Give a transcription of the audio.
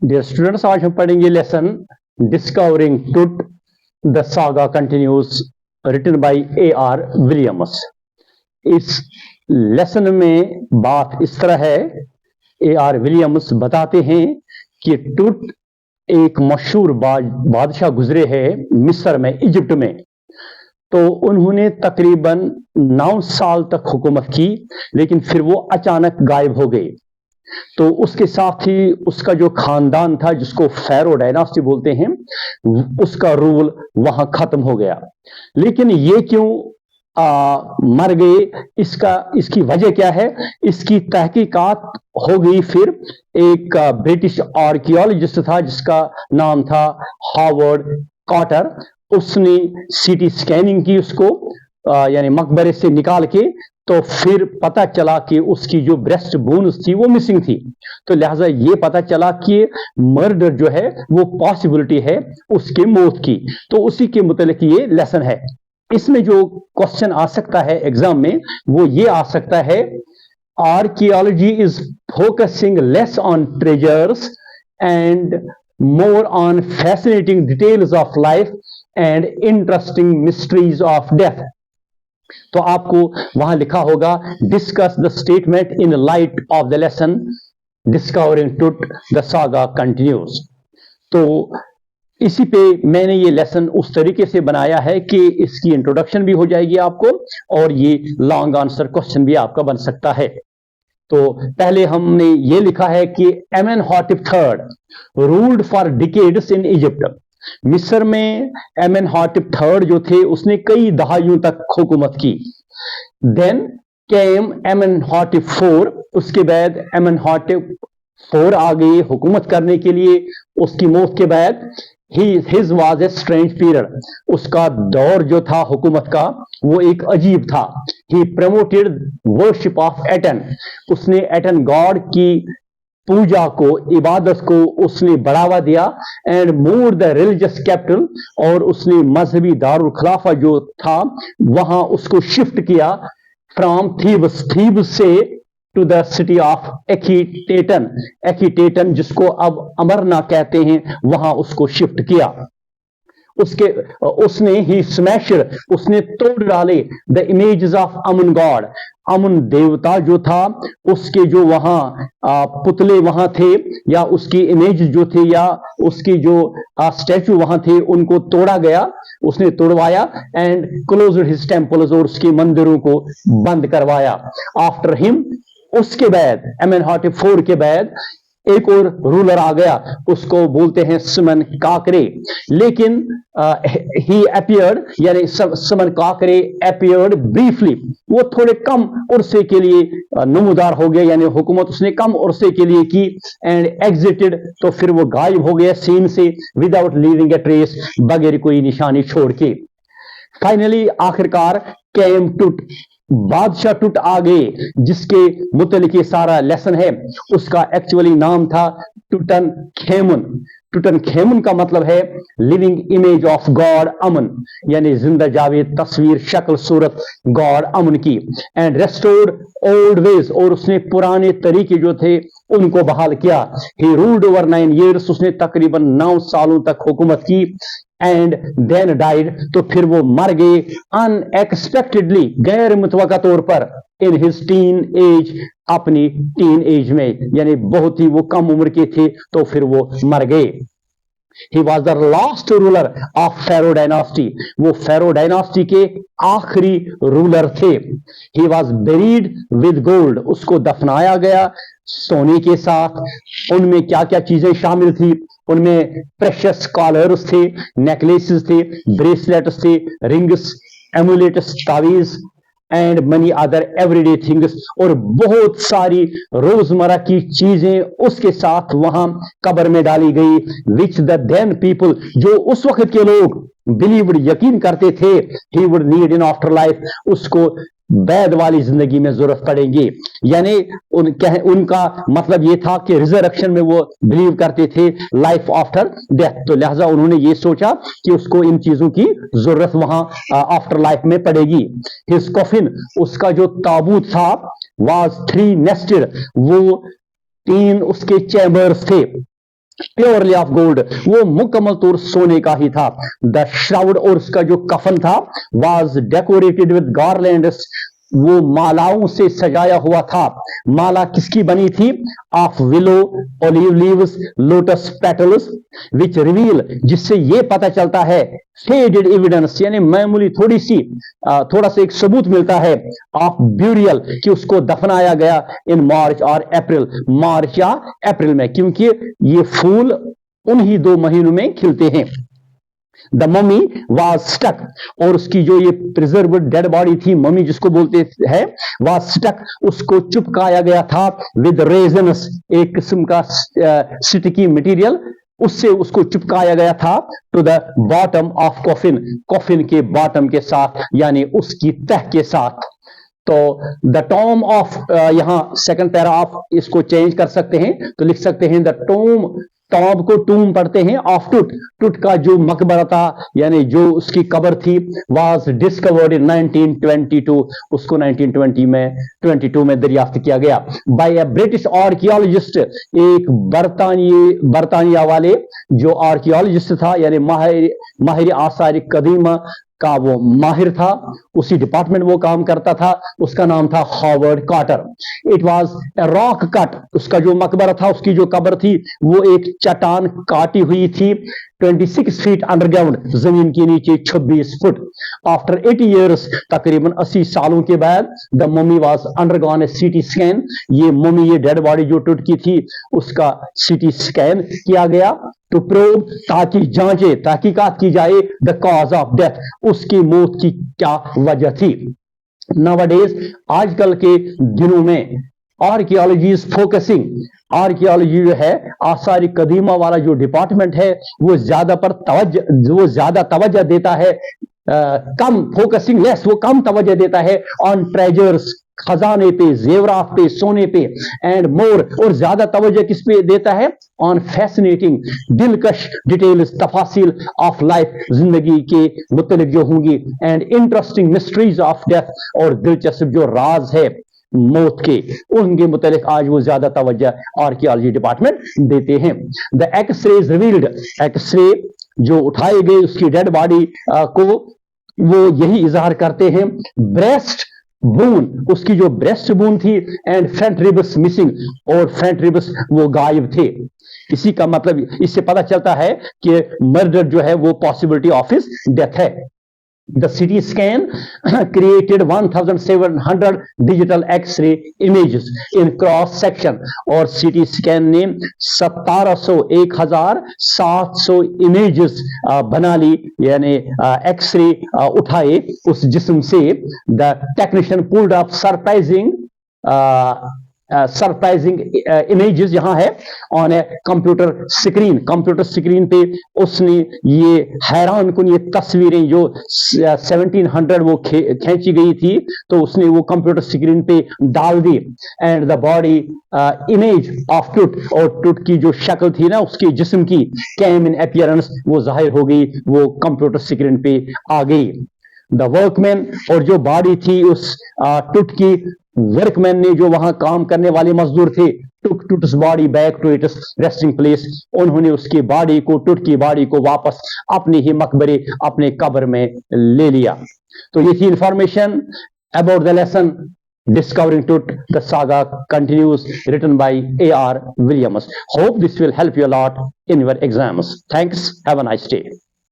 Dear students, आज हम पढ़ेंगे lesson discovering truth the saga continues written by A.R. Williams. इस लेसन में बात इस तरह है, A.R. विलियम्स बताते हैं कि ट्रुथ एक मशहूर बादशाह गुजरे हैं मिस्र में, इजिप्ट में। तो उन्होंने तकरीबन 9 साल तक हुकूमत की, लेकिन फिर वो अचानक गायब हो गए। तो उसके साथ ही उसका जो खानदान था, जिसको फैरो डायनास्टी बोलते हैं, उसका रूल वहां खत्म हो गया। लेकिन ये क्यों मर गए, इसकी वजह क्या है, इसकी तहकीकात हो गई। फिर एक ब्रिटिश आर्कियोलॉजिस्ट था जिसका नाम था हावर्ड कार्टर। उसने सीटी स्कैनिंग की उसको, यानी मकबरे से निकाल के, तो फिर पता चला कि उसकी जो ब्रेस्ट बोन्स थी वो मिसिंग थी। तो लिहाजा ये पता चला कि मर्डर जो है वो पॉसिबिलिटी है उसके मौत की। तो उसी के मुतालिक ये लेसन है। इसमें जो क्वेश्चन आ सकता है एग्जाम में वो ये आ सकता है, archaeology is focusing less on treasures and more on fascinating details of life and interesting mysteries of death. तो आपको वहां लिखा होगा, discuss the statement in light of the lesson discovering truth the saga continues. तो इसी पे मैंने ये लेसन उस तरीके से बनाया है कि इसकी इंट्रोडक्शन भी हो जाएगी आपको, और ये लॉन्ग आंसर क्वेश्चन भी आपका बन सकता है। तो पहले हमने ये लिखा है कि एमेनहॉटिप III ruled for decades in Egypt. मिस्र में एमेनहॉटिप III जो थे उसने कई दहाइयों तक हुकूमत की। देन केम एमेनहॉटिप IV, उसके बाद एमेनहॉटिप IV आ गए हुकूमत करने के लिए। उसकी मौत के बाद his was a strange period, उसका दौर जो था हुकूमत का वो एक अजीब था। ही प्रमोटेड वर्शिप ऑफ एटन, उसने एटन गॉड की पूजा को, इबादत को उसने बढ़ावा दिया। And move the religious capital, और उसने मजहबी दारुल खिलाफा जो था वहां उसको शिफ्ट किया फ्रॉम थीब्स से टू द सिटी ऑफ एक्कीटेटन, जिसको अब अमरना कहते हैं, वहां उसको शिफ्ट किया। उसने ही स्मैशर, उसने तोड़ डाले the images of Amun god, Amun देवता जो था उसके जो वहां पुतले वहां थे, या उसकी इमेज जो थे, या उसकी जो स्टैचू वहां थे, उनको तोड़ा गया, उसने तोड़वाया। एंड क्लोज्ड हिज टेम्पल्स, और उसके मंदिरों को बंद करवाया। आफ्टर हिम, उसके बाद एमेनहॉटिप IV के बाद एक और रूलर आ गया, उसको बोलते हैं सिमन काकरे। लेकिन ही अपीयर्ड, यानी सिमन काकरे अपीयर्ड ब्रीफली, वो थोड़े कम उर्से के लिए नमूदार हो गया, यानी हुकूमत उसने कम उर्से के लिए की। एंड एग्जिटेड, तो फिर वो गायब हो गया सीन से, विदाउट लीविंग ए ट्रेस, बगैर कोई निशानी छोड़ के। फाइनली आखिरकार केम टुट, बादशाह टुट आ गए, जिसके मुतलिक ये सारा लेसन है। उसका एक्चुअली नाम था टुटन खेमुन। टुटन खेमुन का मतलब है लिविंग इमेज ऑफ गॉड अमन, यानी जिंदा जावेद तस्वीर, शक्ल सूरत गॉड अमन की। एंड रेस्टोर्ड ओल्ड वेज, और उसने पुराने तरीके जो थे उनको बहाल किया। ही रूल्ड ओवर 9 years, उसने तकरीबन 9 सालों तक हुकूमत की। एंड देन डाइड, तो फिर वो मर गए अनएक्सपेक्टेडली, गैर मुतवक्का तौर पर, इन हिज टीन एज, अपनी टीन एज में, यानी बहुत ही वो कम उम्र के थे, तो फिर वो मर गए। He was the last ruler of Pharaoh dynasty, वो फेरो डायनास्टी के आखिरी रूलर थे। He was buried with gold, उसको दफनाया गया सोने के साथ। उनमें क्या क्या चीजें शामिल थी, उनमें प्रेशियस कॉलर्स थे, नेकलेसेस थे, ब्रेसलेट्स थे, रिंग्स, एमुलेट्स, तावीज, and many other everyday things, और बहुत सारी रोजमर्रा की चीजें उसके साथ वहां कब्र में डाली गई। विच द देन पीपल, जो उस वक्त के लोग बिलीव्ड, यकीन करते थे, he would need in after life, उसको बैद वाली जिंदगी में जरूरत पड़ेगी। यानी उनका मतलब ये था कि रिजरेक्शन में वो बिलीव करते थे, लाइफ आफ्टर डेथ। तो लिहाजा उन्होंने ये सोचा कि उसको इन चीजों की जरूरत वहां आफ्टर लाइफ में पड़ेगी। हिज कॉफिन, उसका जो ताबूत था, वाज 3 nested, वो 3 उसके चैम्बर्स थे। प्योरली ऑफ गोल्ड, वो मुकम्मल तौर सोने का ही था। द श्राउड, और उसका जो कफन था, वाज डेकोरेटेड विद गार्लैंड्स, वो मालाओं से सजाया हुआ था। माला किसकी बनी थी? Of willow, olive leaves, lotus petals, which reveal, जिससे ये पता चलता है, फेडेड एविडेंस, यानी मामूली थोड़ा सा एक सबूत मिलता है, ऑफ ब्यूरियल, कि उसको दफनाया गया इन मार्च और अप्रैल, मार्च या अप्रैल में, क्योंकि ये फूल उन्हीं 2 महीनों में खिलते हैं। द ममी वाज स्टक, और उसकी जो ये प्रिजर्व डेड बॉडी थी, ममी जिसको बोलते हैं, वाज स्टक, उसको चिपकाया गया था विद रेजन्स, एक किस्म का स्टिकी मटेरियल, उससे उसको चिपकाया गया था to the bottom of coffin, coffin के बॉटम के साथ, यानी उसकी तह के साथ। तो द टॉम ऑफ, यहां सेकंड पैरा ऑफ इसको चेंज कर सकते हैं, तो लिख सकते हैं द टॉम, टॉम को टूम पढ़ते हैं, ऑफ टुट, टुट का जो मकबरा था, यानी जो उसकी कब्र थी, वाज डिस्कवर्ड इन 1922, उसको 1922 में दरियाफ्त किया गया बाय अ ब्रिटिश आर्कियोलॉजिस्ट, एक बरतानिया वाले जो आर्कियोलॉजिस्ट था, यानी माहिर आसार कदीमा का वो माहिर था, उसी डिपार्टमेंट वो काम करता था, उसका नाम था Howard Carter. It was a rock cut, उसका जो मकबरा था, उसकी जो कब्र थी, वो एक चट्टान काटी हुई थी, 26 फीट अंडरग्राउंड, जमीन के नीचे 26 फुट। आफ्टर 80 ईयर्स, तकरीबन 80 सालों के बाद, the mummy was undergone A CT scan, ये ममी, ये डेड बॉडी जो टूट की थी, उसका सीटी स्कैन किया गया, टू प्रूव, ताकि जांचे, तहकीकात की जाए, द कॉज ऑफ डेथ, उसकी मौत की क्या वजह थी। नाउअडेज, आजकल के दिनों में आर्कियोलॉजी इज फोकसिंग, आर्कियोलॉजी जो है, आसार कदीमा वाला जो डिपार्टमेंट है, वो ज्यादा तवज्जो देता है, कम फोकसिंग लेस, वो कम तवज्जो देता है ऑन ट्रेजर्स, खजाने पे, जेवरात पे, सोने पे, एंड मोर, और ज्यादा तवज्जो किस पे देता है? ऑन फैसिनेटिंग, दिलकश डिटेल्स, तफासिल ऑफ लाइफ, जिंदगी के मुतलिक जो होंगी, and interesting mysteries of death, और दिलचस्प जो राज है मौत के, उनके मुतालिक आज वो ज्यादा तवज्जो आर्कियोलॉजी डिपार्टमेंट देते हैं। द एक्सरेज रिवील्ड, एक्सरे जो उठाए गए उसकी डेड बॉडी को, वो यही इजहार करते हैं, ब्रेस्ट बोन, उसकी जो ब्रेस्ट बोन थी, एंड फ्रंट रिब्स मिसिंग, और फ्रंट रिब्स वो गायब थे। इसी का मतलब, इससे पता चलता है कि मर्डर जो है वो पॉसिबिलिटी ऑफ हिज डेथ है। The CT scan created 1700 digital X-ray images in cross section, और CT scan ने 1700 images बना ली, यानी X-ray उठाए उस जिस्म से। The technician pulled up surprising images यहां है ऑन ए कंप्यूटर स्क्रीन पे उसने ये हैरान कुन ये तस्वीरें जो 1700 वो खींची गई थी, तो उसने वो कंप्यूटर स्क्रीन पे डाल दी। And the body image of Tut, और टुट की जो शक्ल थी ना उसके जिस्म की, कैम इन अपीयरेंस, वो जाहिर हो गई, वो कंप्यूटर स्क्रीन पे आ गई। द वर्कमैन, और जो बॉडी थी उस टुट की, वर्कमैन ने, जो वहां काम करने वाले मजदूर थे, Tut body back to its resting place, उन्होंने उसकी बॉडी को, टुट की बॉडी को वापस अपने ही मकबरे, अपने कब्र में ले लिया। तो ये थी information about the lesson discovering Tut, the saga continues, written by A.R. Williams. Hope this will help you a lot in your exams. Thanks. Have a nice day.